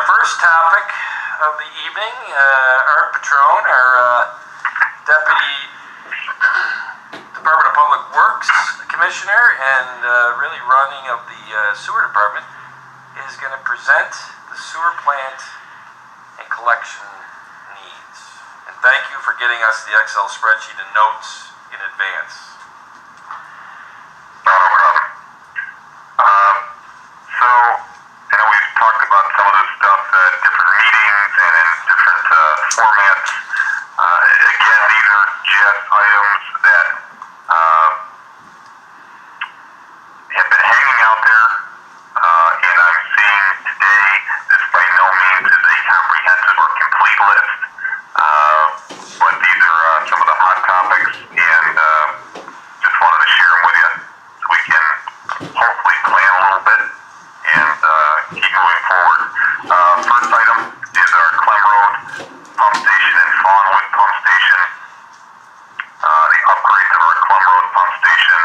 our first topic of the evening, Art Patron, our Deputy Department of Public Works Commissioner and really running of the sewer department, is going to present the sewer plant and collection needs. And thank you for getting us the Excel spreadsheet and notes in advance. We've talked about some of this stuff at different meetings and in different formats. Again, these are just items that have been hanging out there, and I'm seeing today this by no means is a comprehensive or complete list, but these are some of the hot topics, and just wanted to share them with you so we can hopefully plan a little bit and keep moving forward. First item is our Clem Road pump station and Fawnwood pump station. The upgrades of our Clem Road pump station,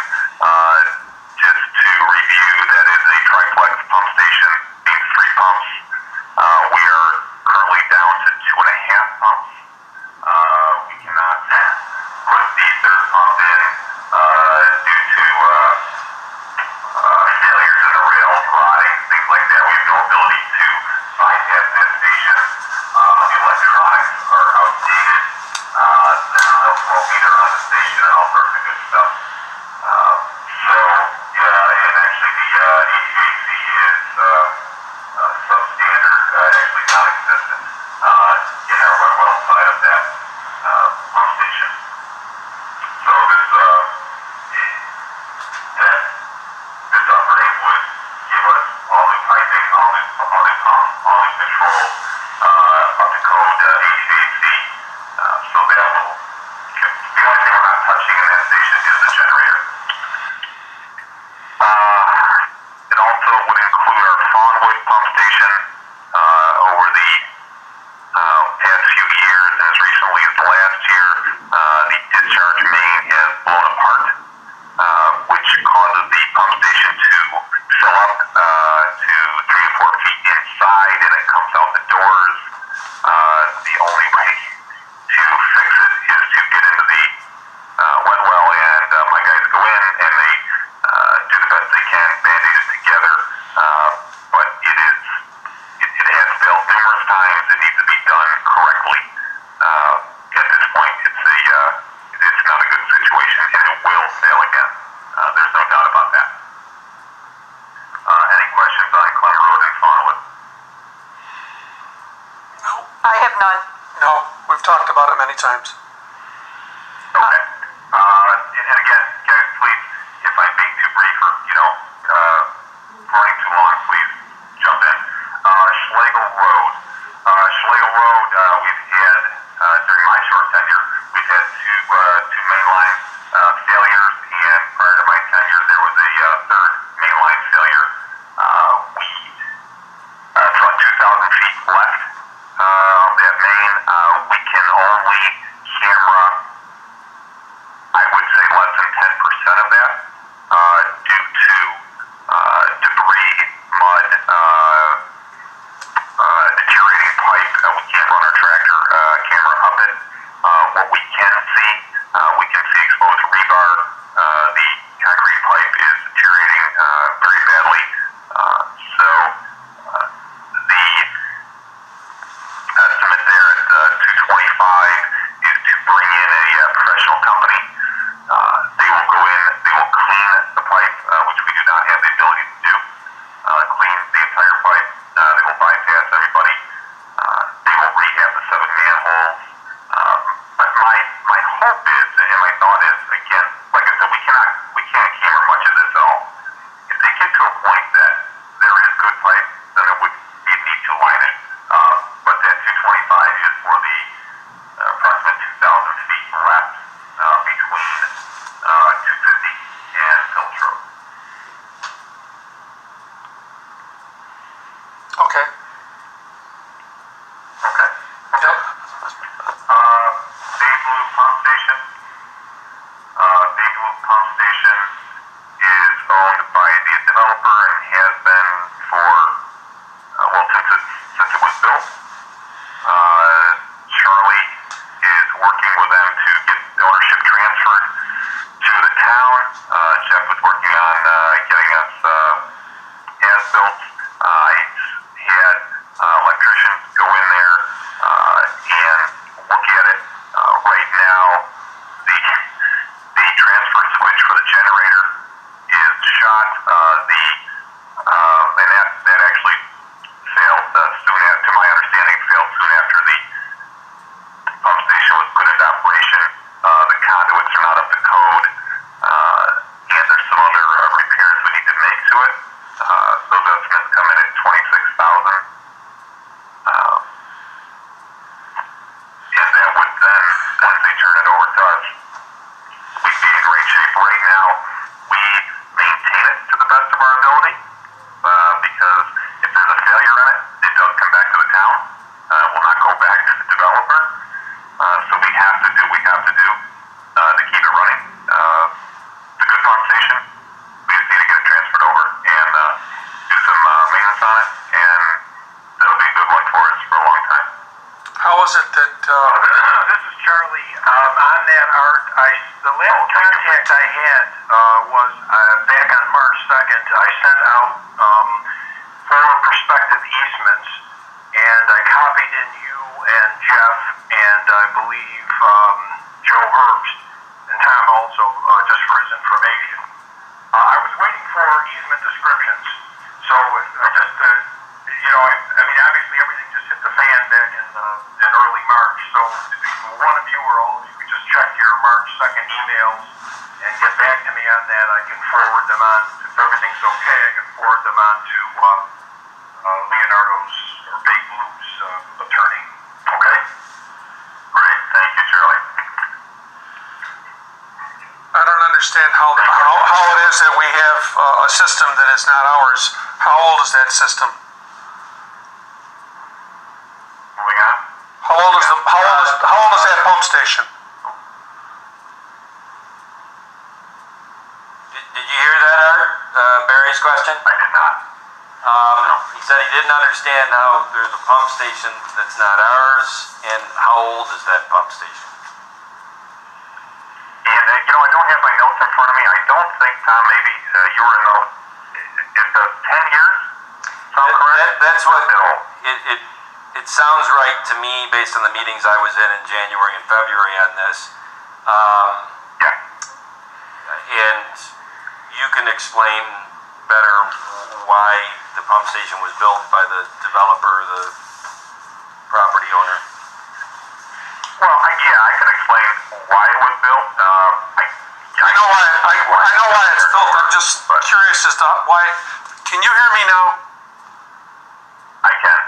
just to review, that is a triplex pump station, means 3 pumps. We are currently down to 2.5 pumps. We cannot put the third pump in due to failures in the rails, rotting, things like that. We have no ability to bypass that station. The electronics are outdated. There's no flow meter on the station and all sorts of good stuff. And actually the HVAC is substandard, actually non-existent in our well side of that pump station. So this upgrade would give us all new piping, all new pumps, all new controls, up to code HVAC. So that will, the only thing we're not touching in that station is the generator. It also would include our Fawnwood pump station. Over the past few years, and as recently as last year, the discharge main has blown apart, which causes the pump station to fill up to 3 to 4 feet inside, and it comes out the doors. The only way to fix it is to get into the wet well, and my guys go in and they do the best they can, band-aid it together, but it has failed numerous times. It needs to be done correctly. At this point, it's not a good situation, and it will fail again. There's no doubt about that. Any questions on Clem Road and Fawnwood? No. I have none. No, we've talked about it many times. Okay. And again, guys, please, if I'm being too brief or, running too long, please jump in. Schlegel Road. Schlegel Road, we've had, during my short tenure, we've had two mainline failures, and prior to my tenure, there was a third mainline failure. It's about 2,000 feet left of that main. We can only carry Charlie, on that art, the last contact I had was back on March 2nd. I sent out 4 prospective easements, and I copied in you and Jeff, and I believe Joe Herbst, and Tom also, just for his information. I was waiting for easement descriptions, so I just, I mean, obviously everything just hit the fan back in early March, so if one of you or all of you could just check your March 2nd emails and get back to me on that, I can forward them on. If everything's okay, I can forward them on to Leonardo's or Big Blue's attorney. Okay? Great, thank you, Charlie. I don't understand how it is that we have a system that is not ours. How old is that system? Moving on. How old is that pump station? Did you hear that, Art? Barry's question? I did not. He said he didn't understand how there's a pump station that's not ours, and how old is that pump station? And, I don't have my notes in front of me. I don't think, Tom, maybe you were in the, is the 10 years? Sound correct? That's what, it sounds right to me based on the meetings I was in January and February on this. Yeah. And you can explain better why the pump station was built by the developer, the property owner. Well, I can explain why it was built. I know why it's built. I'm just curious as to why. Can you hear me now? I can.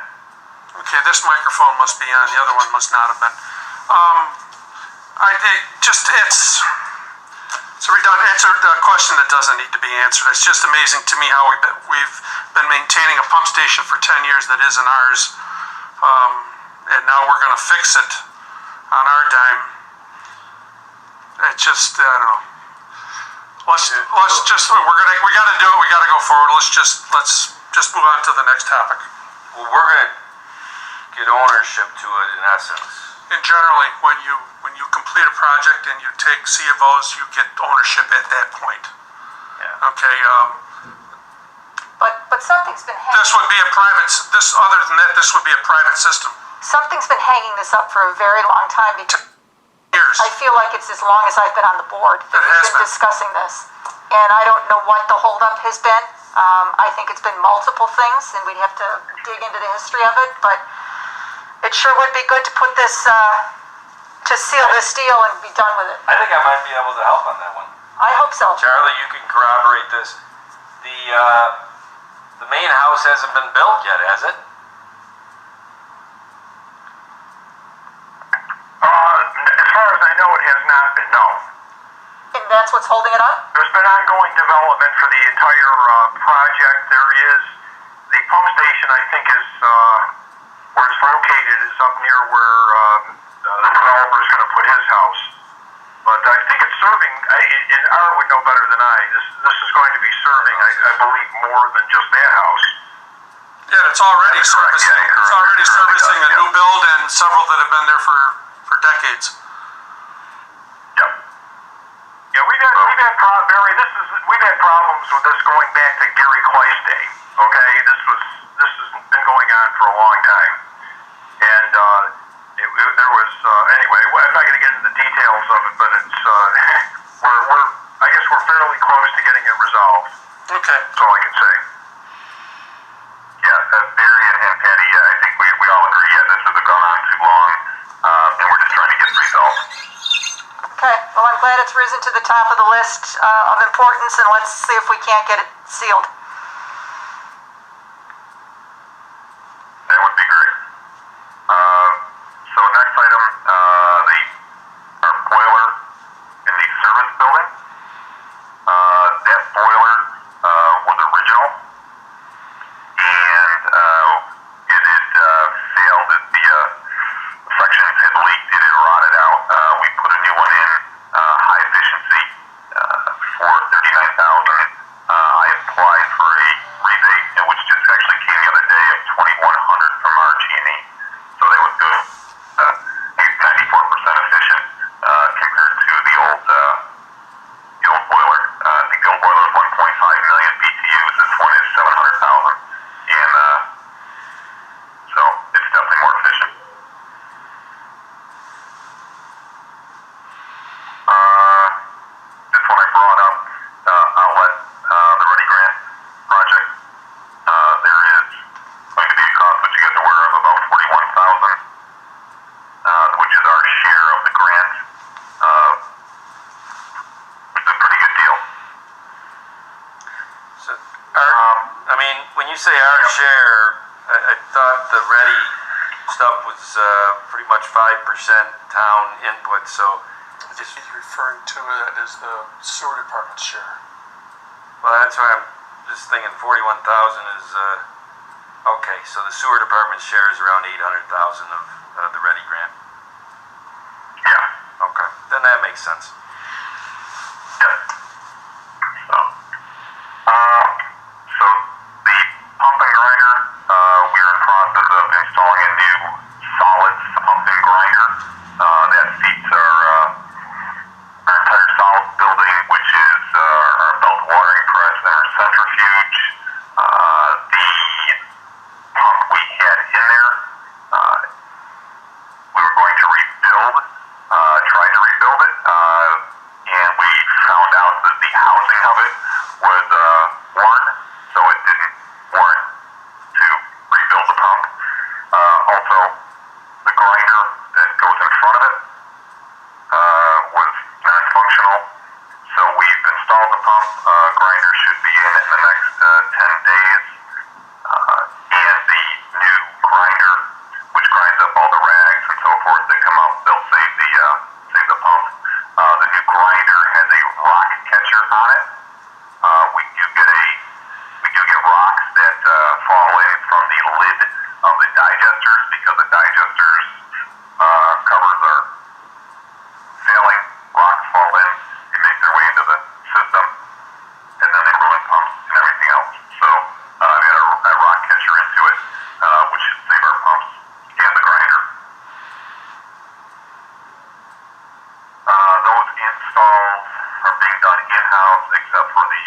Okay, this microphone must be on. The other one must not have been. It's a redundant. It's a question that doesn't need to be answered. It's just amazing to me how we've been maintaining a pump station for 10 years that isn't ours, and now we're going to fix it on our dime. It's just, I don't know. Let's just, we got to do it. We got to go forward. Let's just move on to the next topic. Well, we're going to get ownership to it in essence. And generally, when you complete a project and you take C of O's, you get ownership at that point. Yeah. Okay. But something's been hanging. This would be a private. Other than that, this would be a private system. Something's been hanging this up for a very long time because Years. I feel like it's as long as I've been on the board that It we've has been been. discussing this, and I don't know what the holdup has been. I think it's been multiple things, and we'd have to dig into the history of it. But it sure would be good to put this to seal this deal and be done with it. I think I might be able to help on that one. I hope so. Charlie, you can corroborate this. The main house hasn't been built yet, has it? As far as I know, it has not been, no. And that's what's holding it up. There's been ongoing development for the entire project. There is the pump station, I think, is where it's located is up near where the developer is going to put his house. But I think it's serving. And Art would know better than I. This is going to be serving, I believe, more than just that house. Yeah, it's already servicing. Yeah, It's already servicing a yeah. new build and several that have been there for decades. Yep. Yeah, we've had Barry. We've had problems with this going back to Gary Clay's day. Okay, this has been going on for a long time, and there was anyway. I'm not going to get into the details of it, but it's I guess we're fairly close to getting it resolved. Okay. That's all I can say. Yeah, Barry and Patty, I think we all agree, this has gone on too long, and we're just trying to get it resolved. Okay. Well, I'm glad it's risen to the top of the list of importance, and let's see if we can't get it sealed. That would be great. So next item, our boiler in the service building. That boiler was original, and it had failed. The sections had leaked. It had rotted out. We put a new one in, high efficiency, for $39,000. I applied which is our share of the grant, which is a pretty good deal. So, I mean, when you say our share, I thought the ready stuff was pretty much 5% town input, so I think he's referring to it as the sewer department's share. well, that's why I'm just thinking 41,000 is okay. So the sewer department's share is around 800,000 of the ready grant. Yeah. Okay, then that makes sense. Yep. So the pump and grinder, we're in process of installing a new solids pump and grinder that feeds our entire solid building, which is our belt watering press and our centrifuge. The pump we had in there, we were going to rebuild, tried to rebuild it, and we found out that the housing of it was worn, so it didn't warrant to rebuild the pump. Also, the grinder that goes in front of it was non-functional, so we've installed the pump. Grinder should be in the next 10 days, and the new grinder, which grinds up all the rags and so forth that come out, they'll save the pump. The new grinder has a rock catcher on it. We do get rocks that fall in from the lid of the digesters because the digesters covers are failing. Rocks fall in, they make their way into the system, and then they ruin pumps and everything else. So we got a rock catcher into it, which should save our pumps and the grinder. Those installs are being done in-house except for the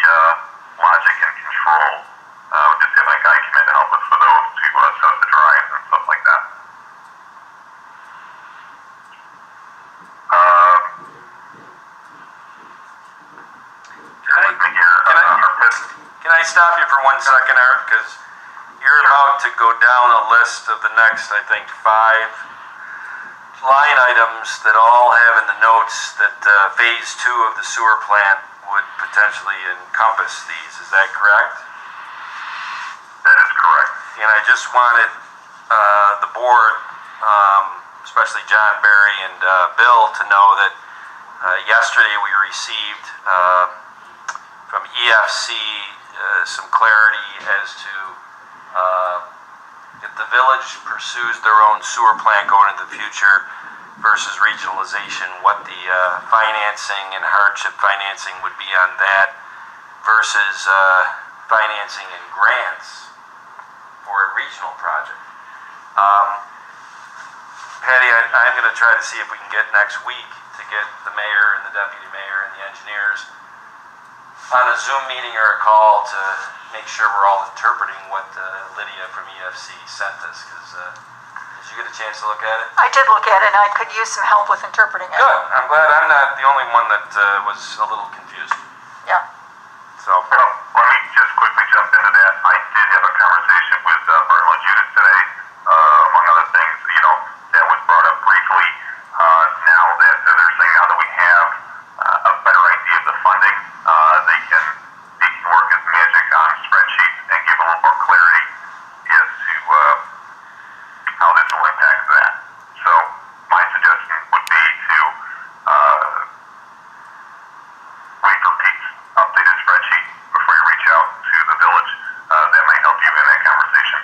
logic and control. We just have a guy come in to help us with those to set up the drives and stuff like that. Can I stop you for 1 second, Art? Because you're about to go down a list of the next, I think, 5 line items that all have in the notes that phase 2 of the sewer plant would potentially encompass these. Is that correct? That is correct. And I just wanted the board, especially John, Barry, and Bill, to know that yesterday we received from EFC some clarity as to if the village pursues their own sewer plant going into the future versus regionalization, what the financing and hardship financing would be on that versus financing and grants for a regional project. Patty, I'm going to try to see if we can get next week to get the mayor and the deputy mayor and the engineers on a Zoom meeting or a call to make sure we're all interpreting what Lydia from EFC sent us. Because did you get a chance to look at it? I did look at it, and I could use some help with interpreting it. Good. I'm glad I'm not the only one that was a little confused. Yeah. So. Well, let me just quickly jump into that. I did have a conversation with Bartlett Judith today, among other things. That was brought up briefly. Now that they're saying now that we have a better idea of the funding, they can work as magic on spreadsheets and give a little more clarity as to how this will impact that. So my suggestion would be to wait for Pete's updated spreadsheet before you reach out to the village. That might help you in that conversation.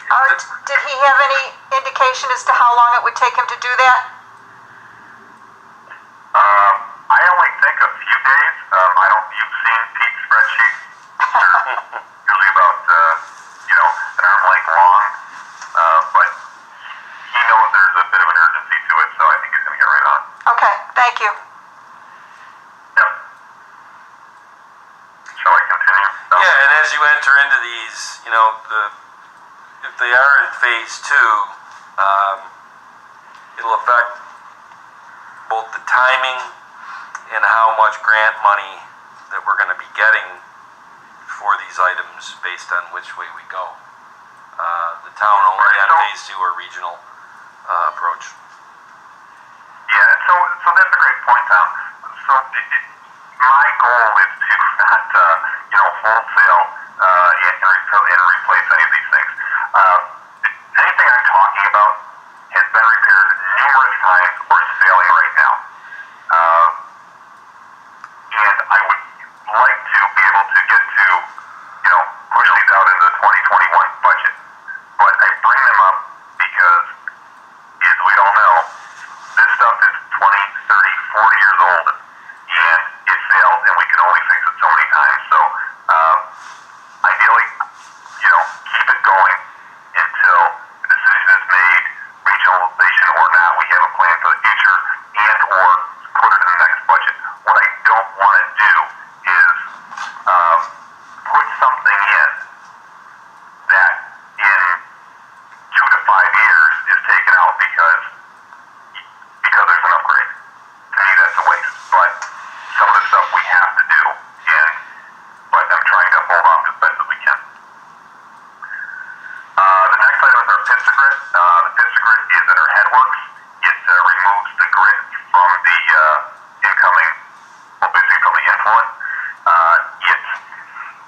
Art, did he have any indication as to how long it would take him to do that? I only think a few days. You've seen Pete's spreadsheet. They're usually about, an arm length long. But he knows there's a bit of an urgency to it, so I think he's going to get right on. Okay, thank you. Yep. Shall I continue? No? Yeah, and as you enter into these, if they are in phase 2, it'll affect both the timing and how much grant money that we're going to be getting for these items based on which way we go. The town only on phase 2 or regional. approach. Yeah, and so that's a great point, Tom. So my goal is to not, wholesale and replace any of these things. Anything I'm talking about has been repaired numerous times or is failing right now. And I would like to be able to get to, push these out into the 2021 budget. But I bring them up because, as we all know, this stuff is 20, 30, 40 years old, and it fails, and we can only fix it so many times. So, ideally, keep it going until the decision is made, regionalization or not, we have a plan for the future, and or put it in the next budget. What I don't want to do is put something in that in 2 to 5 years is taken out because there's an upgrade. To me, that's a waste. But some of the stuff we have to do, but I'm trying to hold off as best as we can. The next item is our pista grid. The pista grid is at our headworks. It removes the grid from the incoming, basically from the influent. It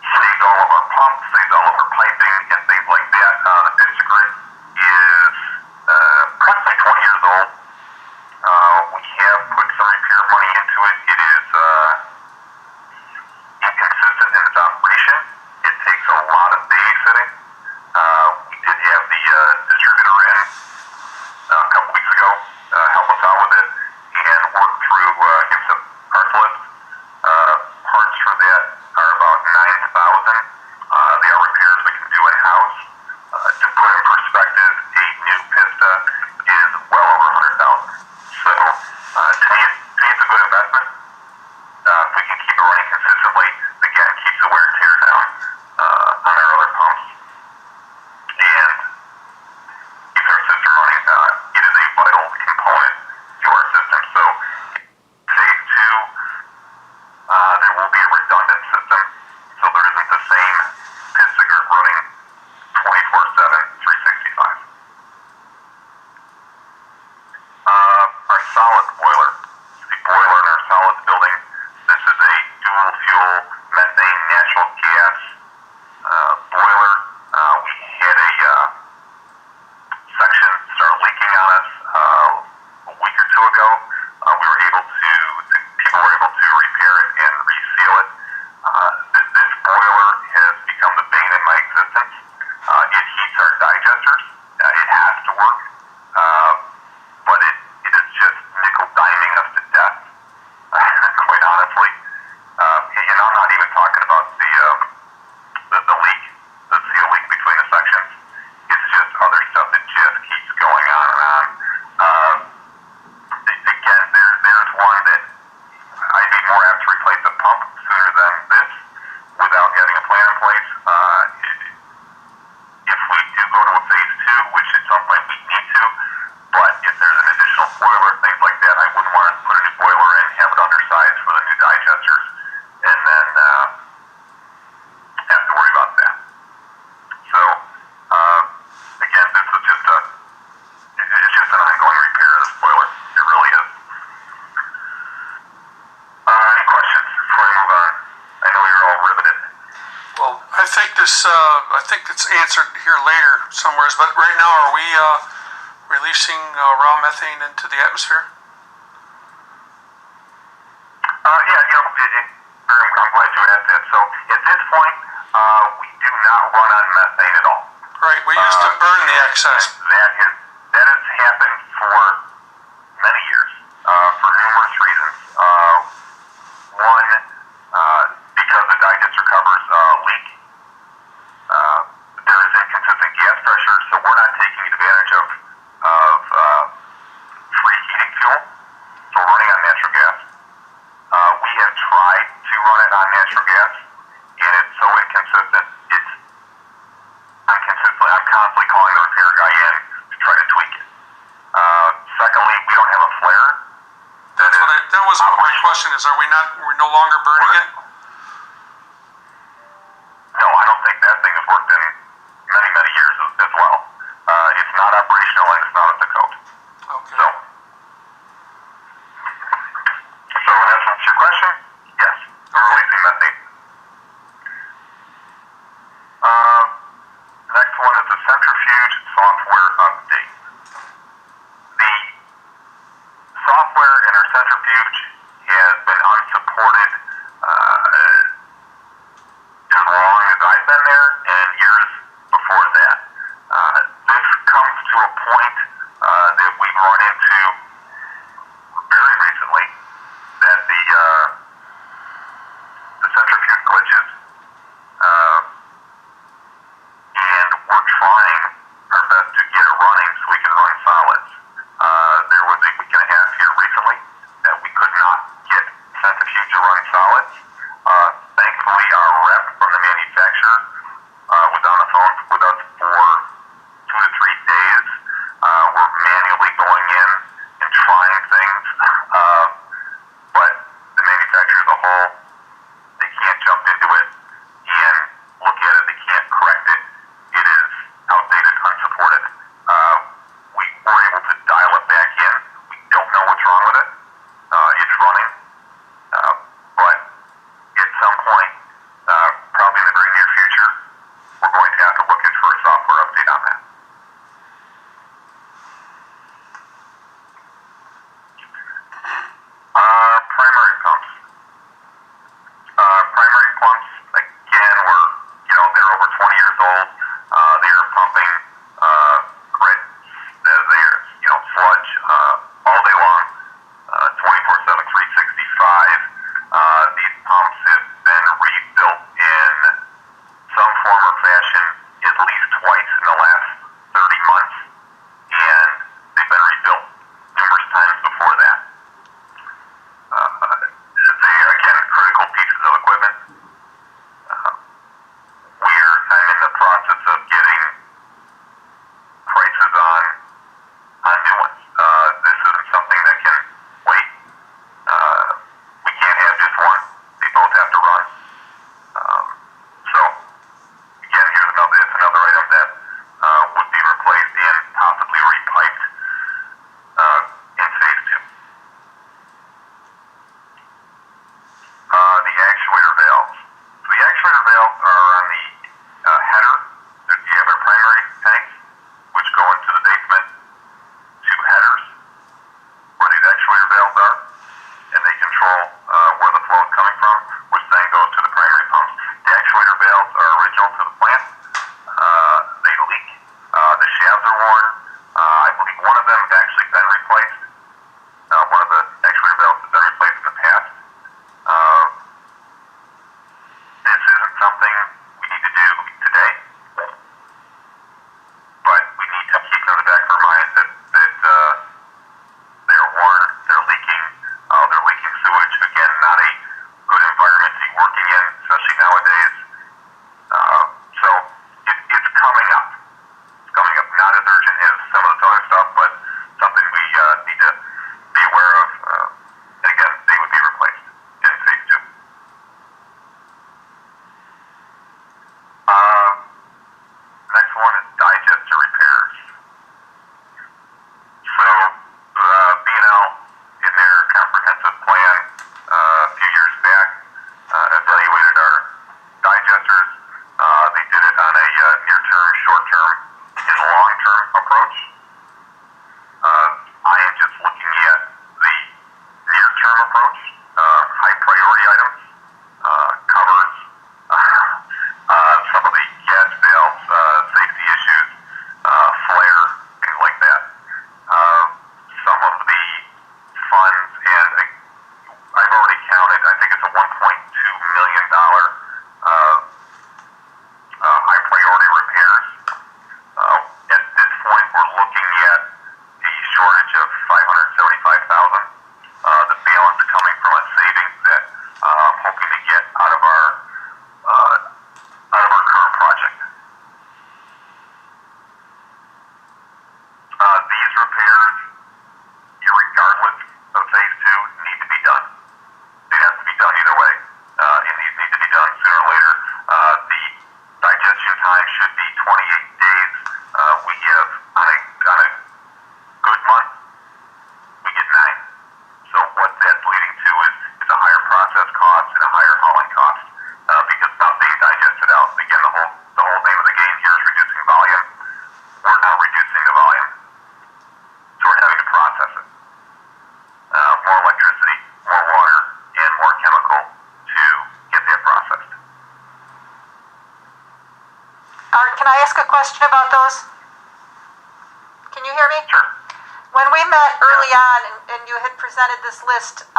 saves all of our pumps, saves all of our piping, and things like that. The pista grid is approximately 20 years old. We have put some repair money into it. It is inconsistent in its operation. It takes a lot of babysitting. We did have the distributor in a couple weeks ago help us out with it and work through, give us a parts list. Parts for that are about 9,000. They are repairs we can do in-house. To put in perspective, a new Pista is well over 100,000. So, to me, it's a good investment. If we can keep it running consistently, again, keeps the wear and tear down on our other pumps. And keeps our system running. It is a vital component to our system. So, phase 2, there will be a redundant system, so there isn't the same pista grid running 24/7, 365. Our solids boiler. The boiler in our solids building. This is a dual fuel methane natural gas boiler. We had a section start leaking on us a week or two ago. People were able to repair it and reseal it. This boiler has become the bane of my existence. It heats our digesters. It has to work, but it is just nickel-diming us to death, quite honestly. And I'm not even talking about the leak, the seal leak between the sections. It's just other stuff that just keeps going on and on. Again, there's one that I'd be more apt to replace the pump sooner than this without having a plan in place. If we do go to a phase 2, which at some point we need to, but if there's an additional boiler, things like that, I wouldn't want to put a new boiler in, have it undersized for the new digesters, and then have to worry about that. So, again, this is it's just an ongoing repair of this boiler. It really is. Any questions before I move on? I know you're all riveted. Well, I think it's answered here later somewhere, but right now, are we releasing raw methane into the atmosphere? I'm glad you asked that. So, at this point, we do not run on methane at all. Right, we used to burn the excess. That has happened for many years, for numerous reasons. One, because the digester covers leak. There is inconsistent gas pressure, so we're not taking advantage of free heating fuel. So we're running on natural gas. We have tried to run it on natural gas, and it's so inconsistent. I'm constantly calling the repair guy in to try to tweak it. Secondly, we don't have a flare. That was my question, is we're no longer burning it? No, I don't think that thing has worked in many, many years as well. It's not operational and it's not up to code. to a point that we've run into very recently that the centrifuge glitches, and we're trying our best to get it running so we can run solids. There was a week and a half here recently that we could not get centrifuge to run solids. Thankfully, our rep from the manufacturer was on the phone with us for 2 to 3 days. We're manually going in and trying things, but the manufacturer as a whole, they can't jump into it and look at it. They can't correct it. It is outdated, unsupported. We were able to dial it back in. We don't know what's wrong with it. It's running, but at some point, probably in the very near future, we're going to have to look for a software update on that. Primary pumps. Primary pumps, again, they're over 20 years old. They are pumping grit, they're, sludge all day long, 24/7, 365. These pumps have been rebuilt in some form or fashion at least twice in the last 30 months, and they've been rebuilt numerous times before that. They are, again, critical pieces of equipment. I'm in the process of getting prices on new ones. This isn't something that can wait. We can't have just one. They both have to run. So, again, that's another item that would be replaced and possibly repiped in phase 2. The actuator valves. So the actuator valves are on the header. You have our primary tanks, which go into the basement, 2 headers where these actuator valves are, and they control where the flow is coming from, which then goes to the primary pumps. The actuator valves are original to the plant. They leak. The shafts are worn. I believe one of them has actually been replaced. One of the actuator valves has been replaced in the past. This isn't something we need to do today, but we need to keep in the back of our minds that they're worn, they're leaking sewage. Again, not a good environment to be working in, especially nowadays. So it's coming up. It's coming up, not as urgent as some of this other stuff, but something we need to be aware of. And again, they would be replaced in phase 2. Next one is digester repairs. So, B&L, in their comprehensive plan a few years back, evaluated our digesters. They did it on a near-term, short-term, and long-term approach. I am just looking at the near-term approach. High priority items, covers, some of the gas valves, safety issues, flare, things like that. Some of the funds, and I've already counted, I think it's a $1.2 million high priority repairs. At this point, we're looking at a shortage of $575,000. The balance coming from a savings that I'm hoping to get out of our current project. These repairs, irregardless of phase 2, need to be done. They have to be done either way, and these need to be done sooner or later. The digestion time should be 28 days. We have, on a good month, we get 9. So what that's leading to is a higher process cost and a higher hauling cost, because it's not being digested out. Again, the whole name of the game here is reducing volume. We're not reducing the volume, so we're having to process it. More electricity, more water, and more chemical to get that processed. Art, can I ask a question about those? hear me? Sure. When we met early on and you had presented this list,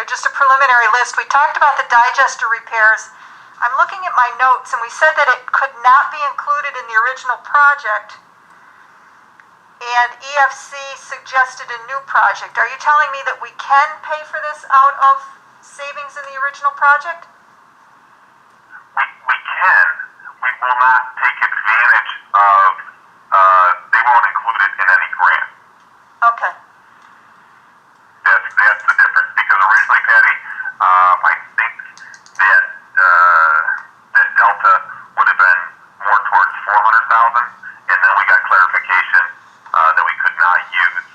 just a preliminary list, we talked about the digester repairs. I'm looking at my notes and we said that it could not be included in the original project. And EFC suggested a new project. Are you telling me that we can pay for this out of savings in the original project? We can. We will not take advantage of, they won't include it in any grant. Okay. That's the difference. Because originally, Patty, I think that, that delta would have been more towards 400,000, and then we got clarification, that we could not use,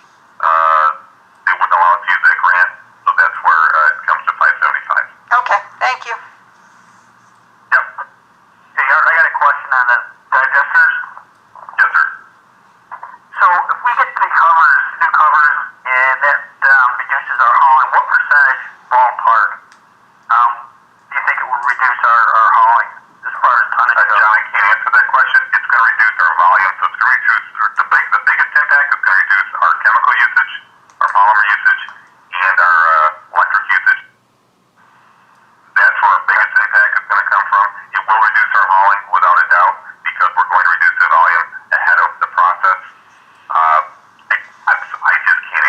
they wouldn't allow us to use that grant, so that's where, it comes to 575. Okay, thank you. Yep. Hey, Art, I got a question on the digesters. Yes, sir. So if we get the covers, new covers, and that reduces our hauling, what percentage ballpark do you think it would reduce our hauling as far as tonnage goes? John, I can't answer that question. It's going to reduce our volume, so it's going to reduce, the biggest impact is going to reduce our chemical usage, our polymer usage, and our electric usage. That's where our biggest impact is going to come from. It will reduce our hauling without a doubt because we're going to reduce the volume ahead of the process. I just can't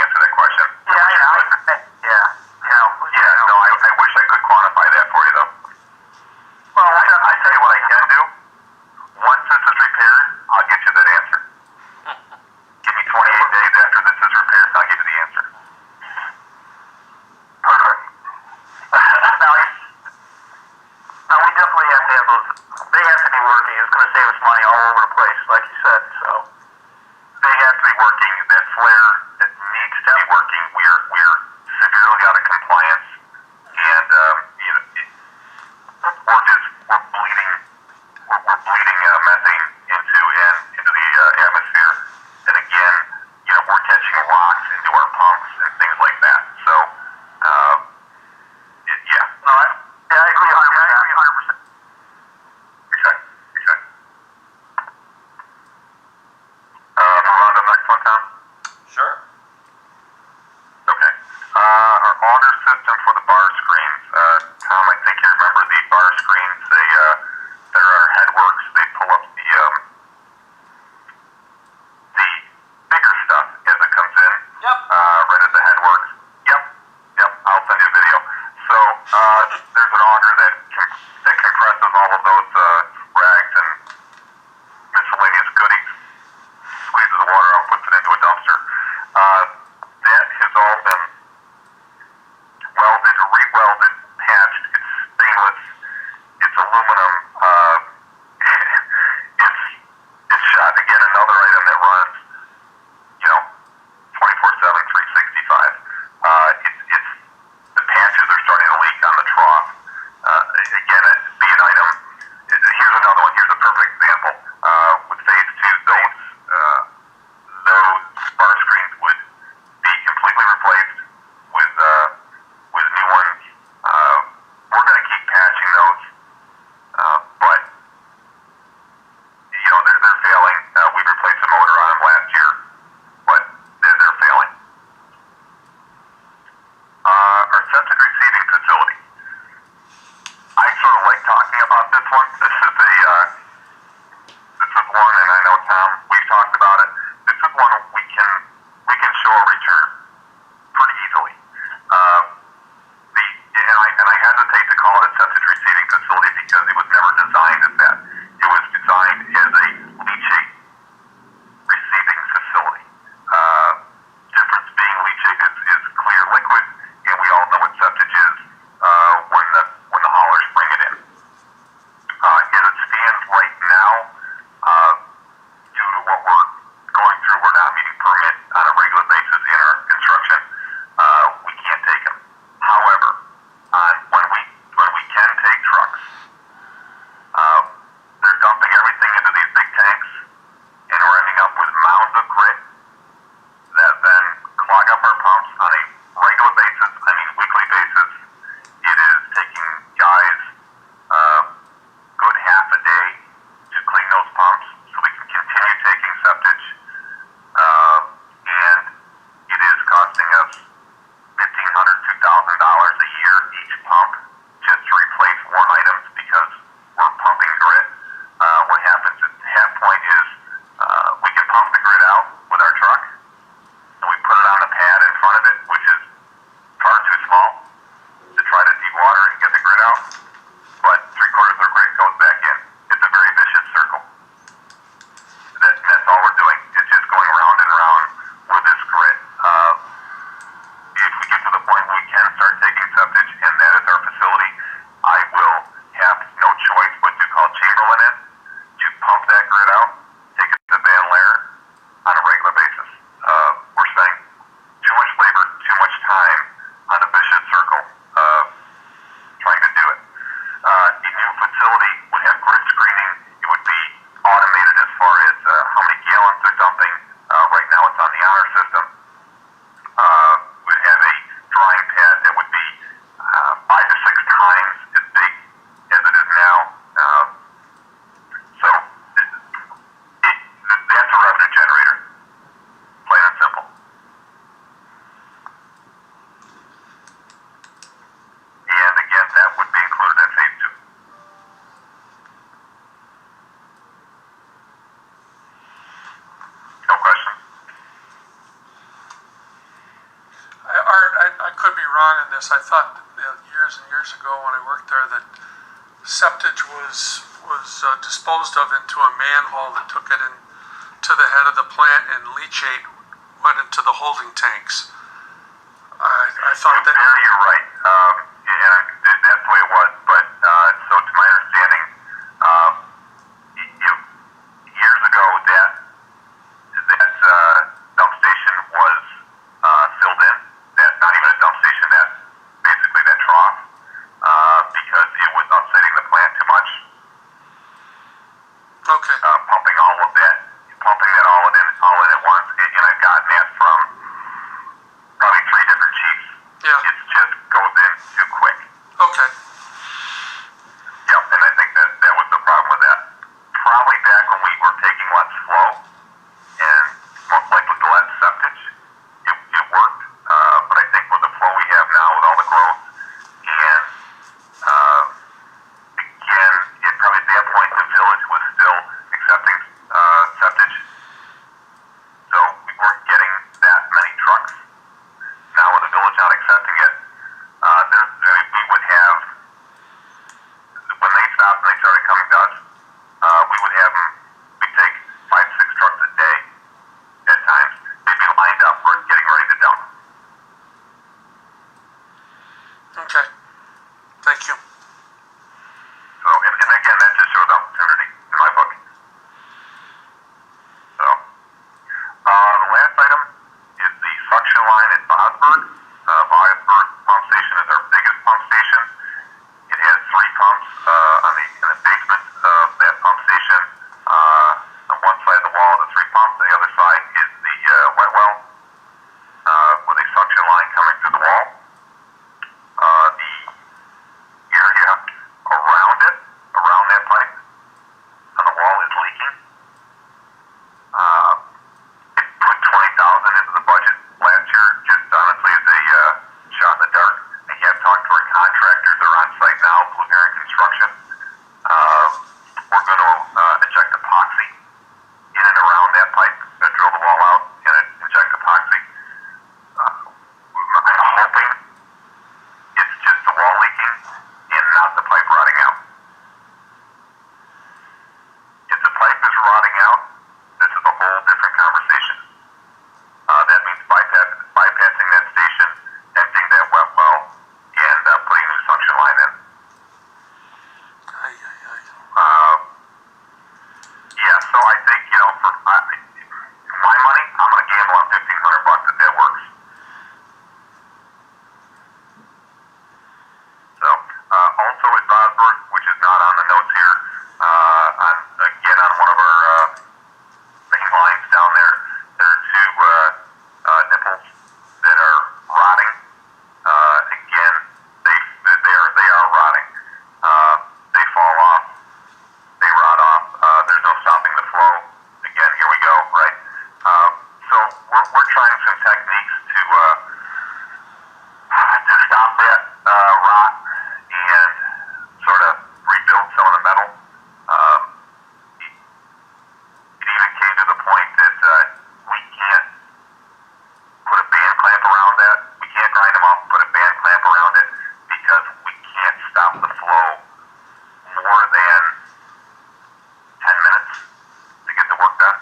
could be wrong on this. I thought years and years ago when I worked there that septage was disposed of into a manhole that took it in to the head of the plant, and leachate went into the holding tanks. I thought that. Yeah, you're right. That's the way it was. But so to my understanding, years ago that dump station was filled in. That not even a dump station. That basically that trough because it was upsetting the plant too much. Okay. Pumping all of that, pumping that all in at once, and I've gotten that from probably 3 different chiefs. Yeah. It just goes in too quick. Okay. Yep, and I think that was the problem with that. Probably back when we were taking less flow, and most likely the less septage, it worked. But I think with the flow we have now with all the growth, and again, it probably at that point the village was still accepting septage, so we weren't getting that many trucks. Now with the village not accepting it, we would have, when they stopped and they started coming to us, we would have them, we'd take 5-6 trucks a day at times. They'd be lined up for getting ready to dump. Okay. Thank you. So, and again, that just shows opportunity in my book. So, the last item is the suction line at Bosberg. Bosberg pump station is our biggest pump station. It has 3 pumps in the basement of that pump station. On one side of the wall, the 3 pumps. On the other side is the wet well with a suction line coming through the wall. The area around it, around that pipe, on the wall is leaking. It put $20,000 into the budget last year, just honestly as a shot in the dark. I have talked to our contractors that are on site now, Blue Heron Construction. We're going to inject epoxy in and around that pipe, drill the wall out and inject epoxy. I'm hoping it's just the wall leaking and not the pipe rotting out. If the pipe is rotting out, this is a whole different conversation. That means bypassing that station, emptying that wet well, and putting a new suction line in. Yeah, so I think, for my money, I'm going to gamble on $1,500 that works. So, also at Bosberg, which is not on the notes here, on one of our main lines down there, there are 2 nipples that are rotting. Again, they are rotting. They fall off, they rot off. There's no stopping the flow. Again, here we go, right? So we're trying some techniques to stop that rot and sort of rebuild some of the metal. It even came to the point that we can't put a band clamp around that. We can't grind them off and put a band clamp around it because we can't stop the flow more than 10 minutes to get the work done.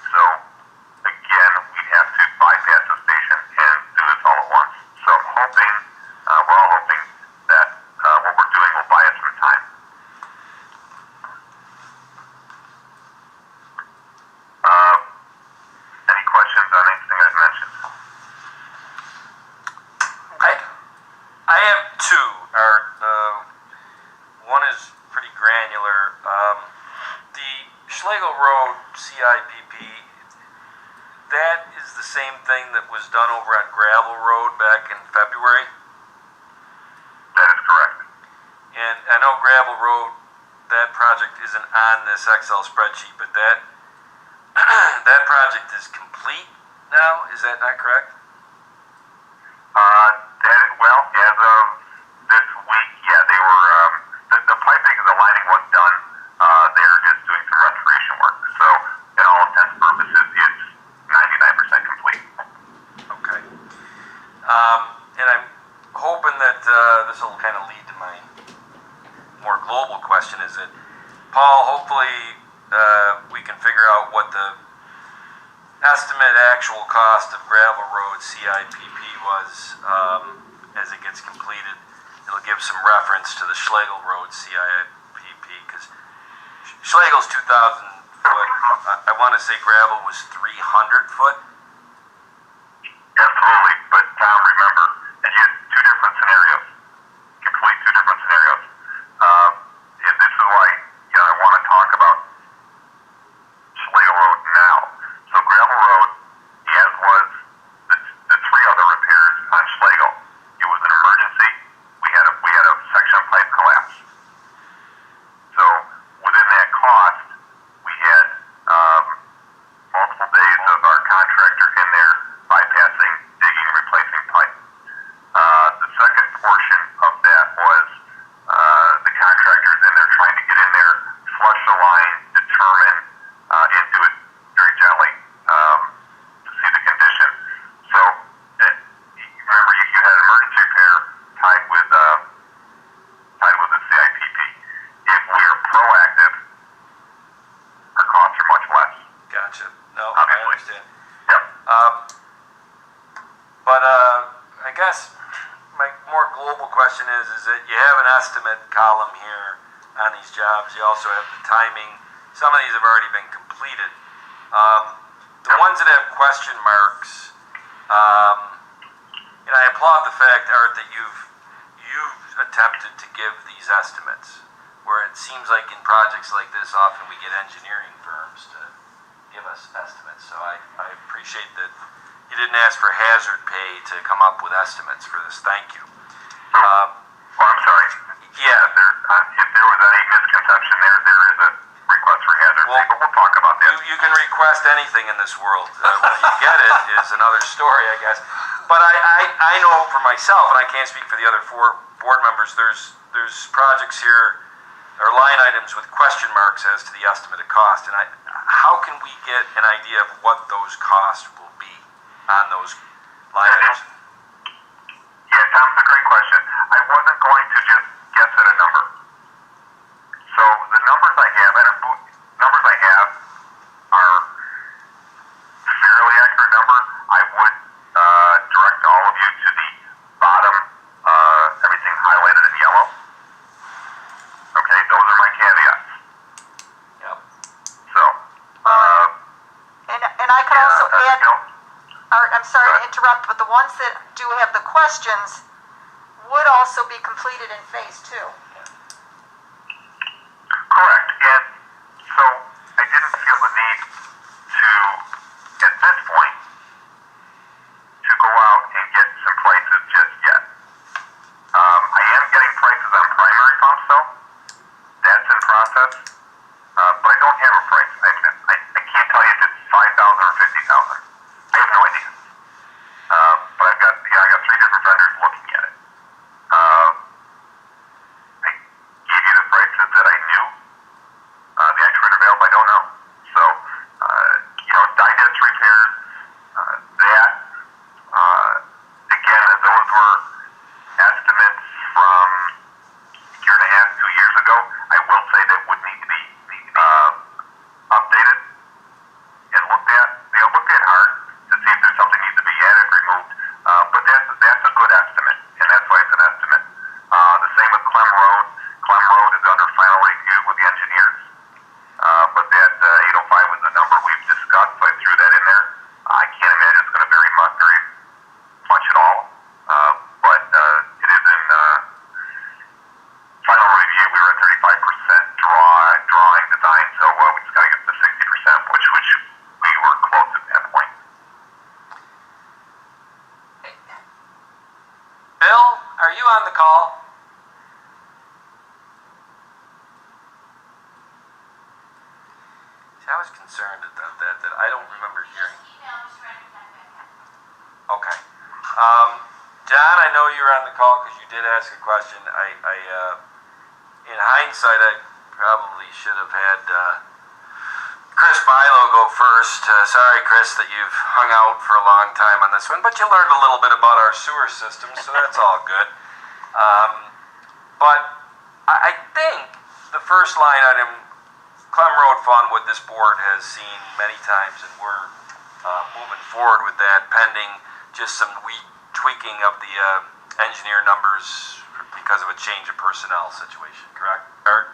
So, again, we'd have to bypass the station and do this all at once. So I'm hoping, we're all hoping that what we're doing will buy us some time. Any questions on anything I've mentioned? I have 2. One is pretty granular. The Schlegel Road CIPP, that is the same thing that was done over on Gravel Road back in February. That is correct. And I know Gravel Road, that project isn't on this Excel spreadsheet, but that that project is complete now. Is that not correct? Well, as of this week, yeah, they were, the piping and the lining was done. They're just doing some restoration work. So, in all intents and purposes, it's 99% complete. Okay. question is that, Paul, hopefully we can figure out what the estimate actual cost of gravel road CIPP was as it gets completed. It'll give some reference to the Schlegel Road CIPP, because Schlegel's 2,000 foot. I want to say gravel was 300 foot. Absolutely, but Tom, remember, and you had two different scenarios, complete two different scenarios. And this is why, I want to talk about Schlegel Road now. So Gravel Road, as was the three other repairs on Schlegel, it was an emergency. We had a section pipe collapse. So within that cost, we had multiple days of our contractor in there bypassing, digging, and replacing pipe. The second portion of that was the contractors in there trying to get in there, flush the line, determine, and do it very gently to see the condition. So remember, you had an emergency repair tied with the CIPP. If we are proactive, our costs are much less. Gotcha. No, I Obviously. understand. Yep. But I guess my more global question is that you have an estimate column here on these jobs. You also have the timing. Some of these have already been completed. The ones that have question marks, and I applaud the fact, Art, that you've attempted to give these estimates, where it seems like in projects like this, often we get engineering firms to give us estimates. So I appreciate that you didn't ask for hazard pay to come up with estimates for this. Thank you. Oh, I'm sorry. Yeah. If there was any misconception there is a request for hazard pay, but we'll talk about that. You can request anything in this world. When you get it is another story, I guess. But I know for myself, and I can't speak for the other four board members, there's projects here, or line items with question marks as to the estimate of cost. And how can we get an idea of what those costs will be on those line items? Yeah, Tom, it's a great question. I wasn't going to just guess at a number. So the numbers I have are fairly accurate number. I would direct all of you to the bottom, everything highlighted in yellow. Okay, those are my caveats. Yep. So, And I could also add, no, Art, I'm sorry to interrupt, but the ones that do have the questions would also be completed in phase 2. correct. And so I didn't feel the need to, at this point, to go out and get some prices just yet. I am getting prices on primary pumps though. That's in process. But I don't have a price. I can't tell you if it's 5,000 or 50,000. I have no idea. But I got 3 different vendors looking at it. I gave you the prices that I knew. The actuator valve, I don't know. So, digest repairs, that, again, those were estimates from a year and a half, 2 years ago. I will say that would need to be updated and looked at. Looked at hard to see if there's something needs to be added, removed. But that's a good estimate, and that's why it's an estimate. The same with Clem Road. Clem Road is under final review with the engineers. But that 805 was the number we've discussed, so I threw that in there. I can't imagine it's going to vary much at all. But it is in final review. We were at 35% drawing design, so we just got to get to 60%, which we were close at that point. Bill, are you on the call? See, I was concerned about that I don't remember hearing. Okay. John, I know you were on the call because you did ask a question. In hindsight, I probably should have had Chris Bilo go first. Sorry, Chris, that you've hung out for a long time on this one, but you learned a little bit about our sewer system, so that's all good. But I think the first line item, Clem Road Fund, what this board has seen many times, and we're moving forward with that pending just some tweaking of the engineer numbers because of a change of personnel situation, correct, Art?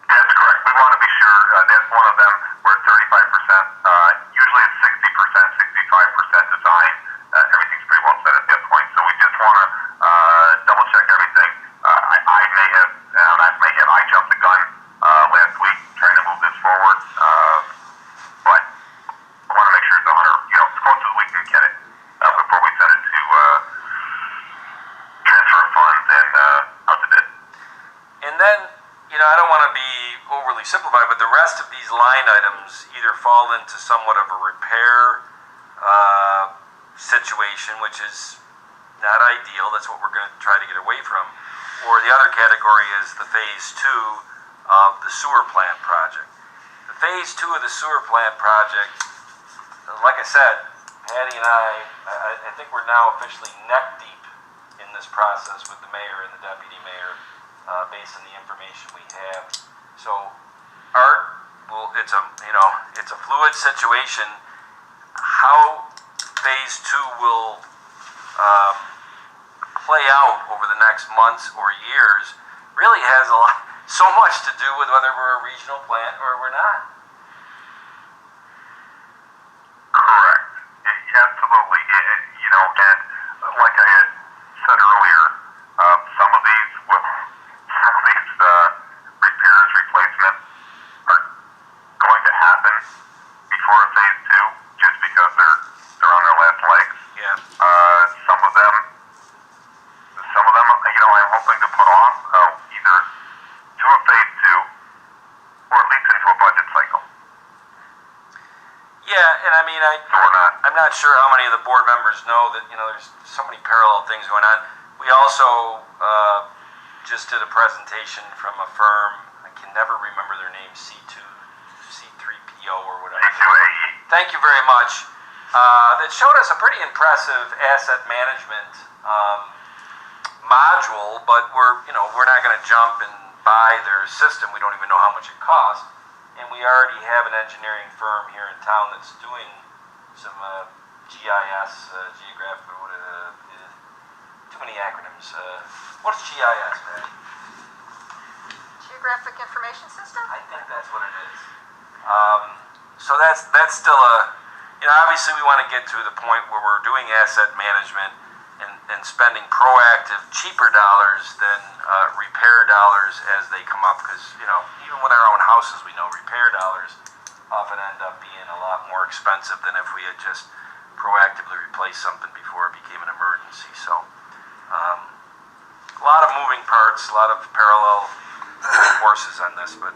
That's correct. We want to be sure that's one of them. We're at 35%. Usually it's 60%, 65% design. Everything's pretty well set at that point. So we just want to double check everything. I jumped the gun last week trying to move this forward. But I want to make sure it's 100, as close as we can get it before we send it to transfer of funds and out to bid. And then, I don't want to be overly simplified, but the rest of these line items either fall into somewhat of a repair situation, which is not ideal. That's what we're going to try to get away from. Or the other category is the phase 2 of the sewer plant project. The phase 2 of the sewer plant project, like I said, Patty and I think we're now officially neck deep in this process with the mayor and the deputy mayor, based on the information we have. So, Art, it's a fluid situation. How phase 2 will play out over the next months or years really has so much to do with whether we're a regional plant or we're not. Correct. Absolutely. And like I had said earlier, some of these repairs, replacements are going to happen before phase 2, just because they're on their last legs. Yeah. Some of them, I'm hoping to put off either to a phase 2 or at least into a budget cycle. Yeah, and I'm not sure how many of the board members know that, there's so many parallel things going on. We also just did a presentation from a firm, I can never remember their name, C3PO or whatever. C2AE. Thank you very much. That showed us a pretty impressive asset management module, but we're not going to jump and buy their system. We don't even know how much it costs. And we already have an engineering firm here in town that's doing some GIS, too many acronyms. What's GIS, Patty? Geographic Information System? I think that's what it is. So that's still obviously we want to get to the point where we're doing asset management and spending proactive, cheaper dollars than repair dollars as they come up, because even with our own houses, we know repair dollars often end up being a lot more expensive than if we had just proactively replaced something before it became an emergency. So a lot of moving parts, a lot of parallel forces on this, but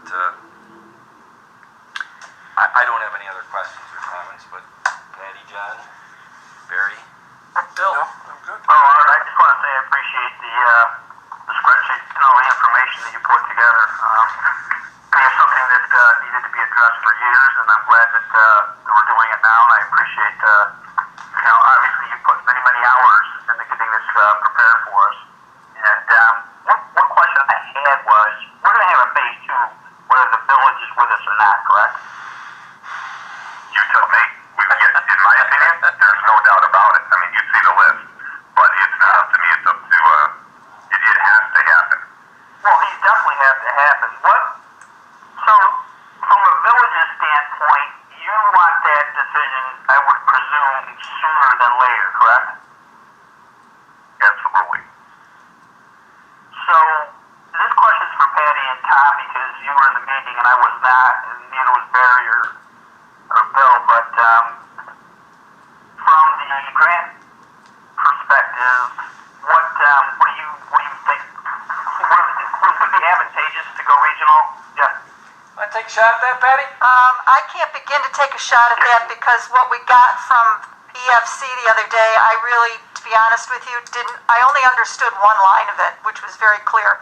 I don't have any other questions or comments. But Patty, John, Barry, Bill. No, I'm good. Well, Art, I just want to say I appreciate the spreadsheet and all the information that you put together. It's something that needed to be addressed for years, and I'm glad that we're doing it now. And I appreciate, obviously you put many, many hours into getting this prepared for us. And one question I had was, we're going to have a phase 2, whether the village is with us or not, correct? You tell me. In my opinion, there's no doubt about it. I mean, you see the list. But it's not up to me. It's up to, it has to happen. Well, these definitely have to happen. So, from a village's standpoint, you want that decision, I would presume, sooner than later, correct? Absolutely. So, this question's for Patty and Tom, because you were in the meeting and I was not, and neither was Barry or Bill, but from the grant perspective, what do you think? Would it be advantageous to go regional? Yeah. Want to take a shot at that, Patty? I can't begin to take a shot at that, because what we got from EFC the other day, I really, to be honest with you, I only understood one line of it, which was very clear.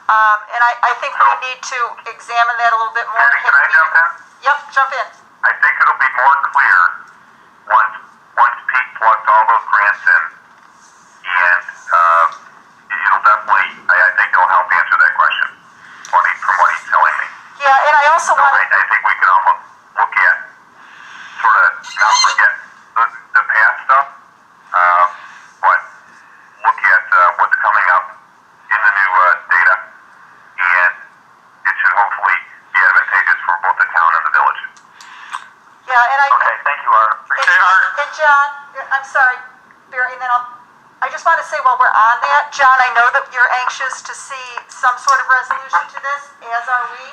And I think we need to examine that a little bit more. Patty, can I jump in? Yep, jump in. I think it'll be more clear once Pete plugs all those grants in, and it'll definitely, I think it'll help answer that question. Yeah, the past stuff, but look at what's coming up in the new data, and it should hopefully be advantageous for both the town and the village. Yeah, and Okay, thank you, Art. Okay, Art. And John, I'm sorry, Barry, and then I just want to say while we're on that, John, I know that you're anxious to see some sort of resolution to this, as are we.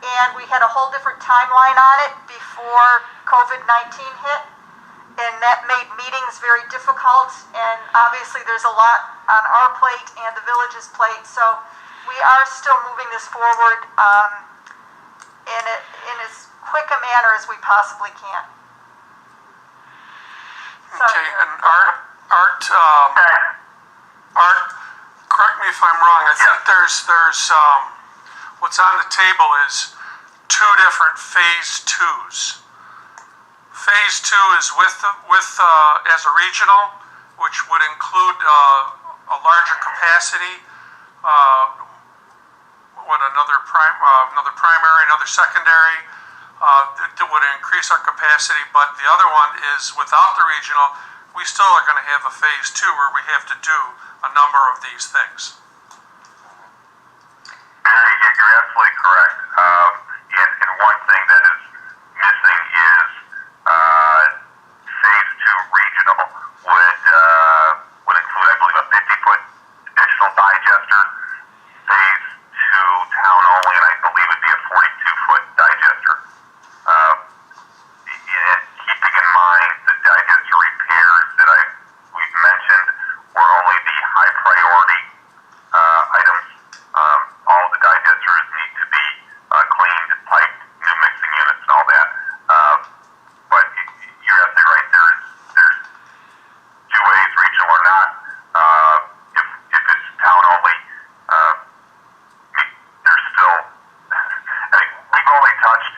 And we had a whole different timeline on it before COVID-19 hit, and that made meetings very difficult, and obviously there's a lot on our plate and the village's plate, so we are still moving this forward in as quick a manner as we possibly can. Sorry, Okay, Barry. and Art, correct me if I'm wrong, I think there's, what's on the table is two different phase twos. Phase two is as a regional, which would include a larger capacity, another primary, another secondary, that would increase our capacity, but the other one is without the regional, we still are going to have a phase two where we have to do a number of these things. Barry, you're absolutely correct. And one thing that is missing is phase two regional would include, I believe, a 50-foot additional digester. Phase two town only, and I believe would be a 42-foot digester. And keeping in mind the digester repairs that we've mentioned were only the high priority items. All the digesters need to be cleaned, piped, new mixing units, and all that. But you're absolutely right. There's two ways, regional or not. If it's town only, there's still. I mean, we've only touched,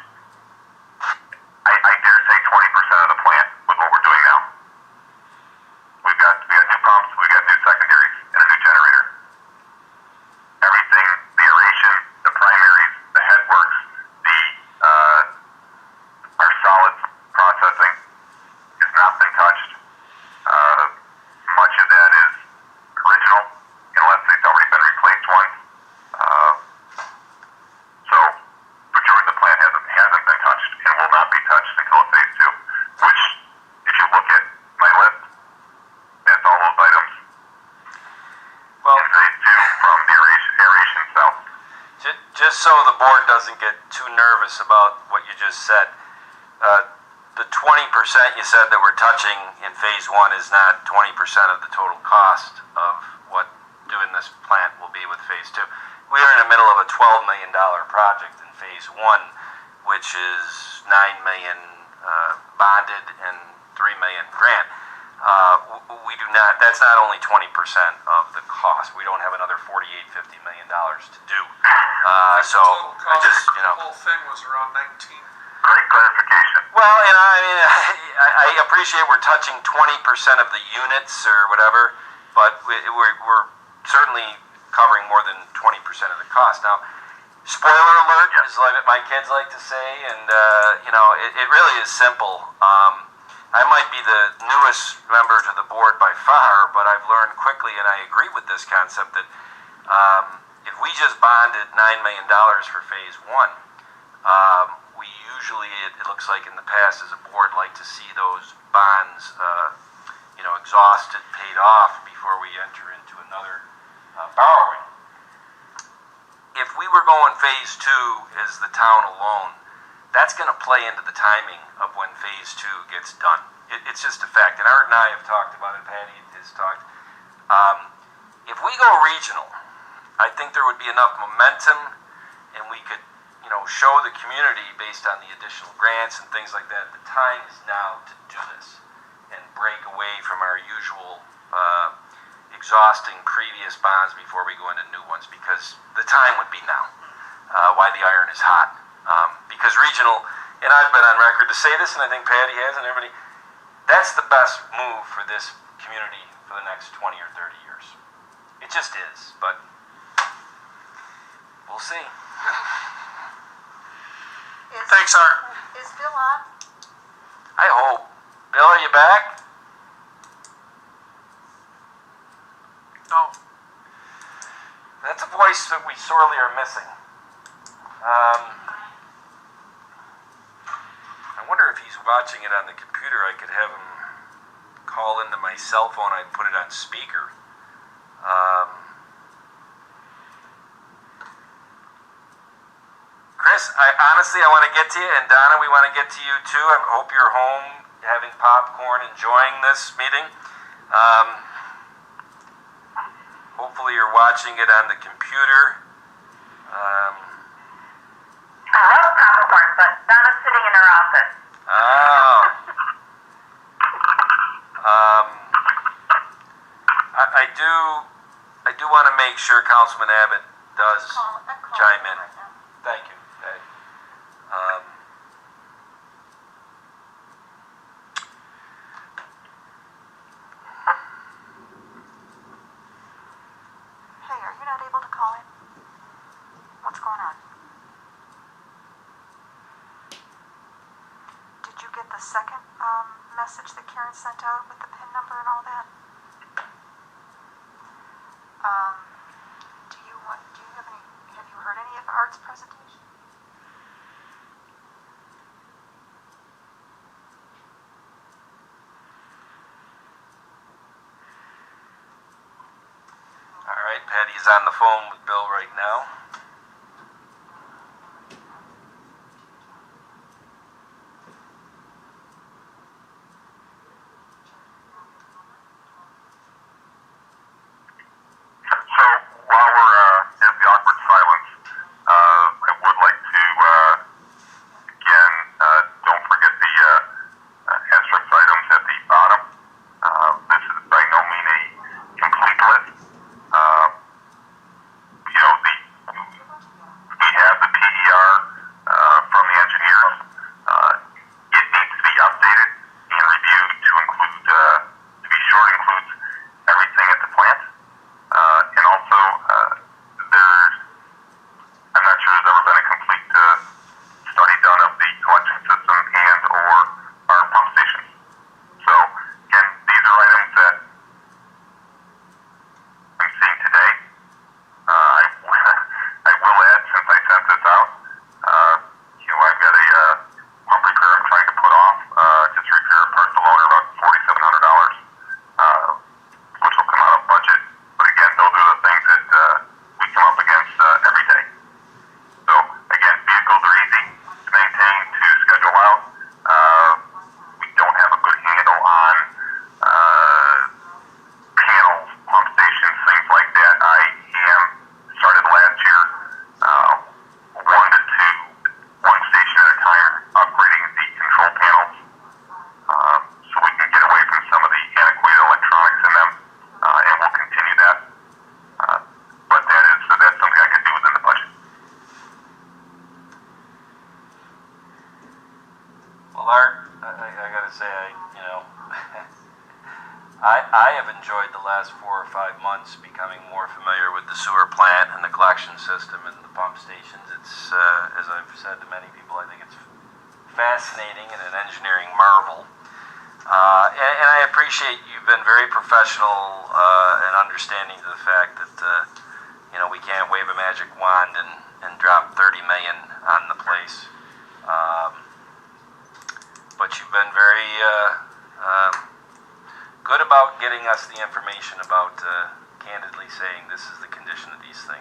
I dare say, 20% of the plant with what we're doing now. We got new pumps, we got new secondaries, and a new generator. Everything, the aeration, the primaries, the headworks, our solids processing has not been touched. Much of that is original, unless it's already been replaced once. So, majority of the plant hasn't been touched and will not be touched until phase two, which, if you look at my list, that's all those items. Well, In phase two, from the aeration south. just so the board doesn't get too nervous about what you just said, the 20% you said that we're touching in phase one is not 20% of the total cost of what doing this plant will be with phase two. We are in the middle of a $12 million project in phase one, which is $9 million bonded and $3 million grant. We do not, that's not only 20% of the cost. We don't have another $48, $50 million to do. So I just, The whole thing was around 19. Great clarification. well, and I mean, I appreciate we're touching 20% of the units or whatever, but we're certainly covering more than 20% of the cost. Now, spoiler alert, is like my kids like to say, and it really is simple. I might be the newest member to the board by far, but I've learned quickly, and I agree with this concept, that if we just bonded $9 million for phase one, we usually, it looks like in the past as a board, like to see those bonds exhausted, paid off before we enter into another borrowing. If we were going phase two as the town alone, that's going to play into the timing of when phase two gets done. It's just a fact, and Art and I have talked about it, Patty has talked. If we go regional, I think there would be enough momentum, and we could show the community based on the additional grants and things like that. The time is now to do this and break away from our usual exhausting previous bonds before we go into new ones, because the time would be now. Why the iron is hot. Because regional, and I've been on record to say this, and I think Patty has, and everybody, that's the best move for this community for the next 20 or 30 years. It just is, but we'll see. Thanks, Art. Is Bill on? I hope. back? No. That's a voice that we sorely are missing. I wonder if he's watching it on the computer. I could have him call into my cell phone. I'd put it on speaker. Chris, I want to get to you, and Donna, we want to get to you too. I hope you're home having popcorn, enjoying this meeting. Hopefully you're watching it on the computer. I love popcorn, but Donna's sitting in her office. Oh. I do want to make sure Councilman Abbott does chime in. Thank you. Okay. Hey, are you not able to call in? What's going on? Did you get the second message that Karen sent out with the PIN number and all that? Have you heard any of Art's presentation? All right, Patty's on the phone with Bill right now. So while we're in the awkward silence, I would like to again don't forget the asterisk items at the bottom. This is by no means a complete list. You know, we have the PER from the engineers. It needs to be updated and reviewed to include to be sure it includes everything at the plant. And also, I'm not sure there's ever been a complete study done of the collection system and or our pump stations. So, again, these are items that I'm seeing today. I will add, since I sent this out, you know, I've got a pump repair I'm trying to put off, just to repair parts alone are about $4,700. Which will come out of budget. But again, those are the things that we come up against every day. So again, vehicles are easy to maintain, to schedule out. We don't have a good handle on panels, pump stations, things like that. I started last year, one station at a time, upgrading the control panels. So we can get away from some of the antiquated electronics in them, and we'll continue that. But that's something I could do within the budget. Well, Art, I gotta say, I have enjoyed the last 4 or 5 months becoming more familiar with the sewer plant and the collection system and the pump stations. It's, as I've said to many people, I think it's fascinating and an engineering marvel. And I appreciate you've been very professional and understanding to the fact that, we can't wave a magic wand and drop $30 million on the place. But you've been very good about getting us the information about candidly saying this is the condition of these things.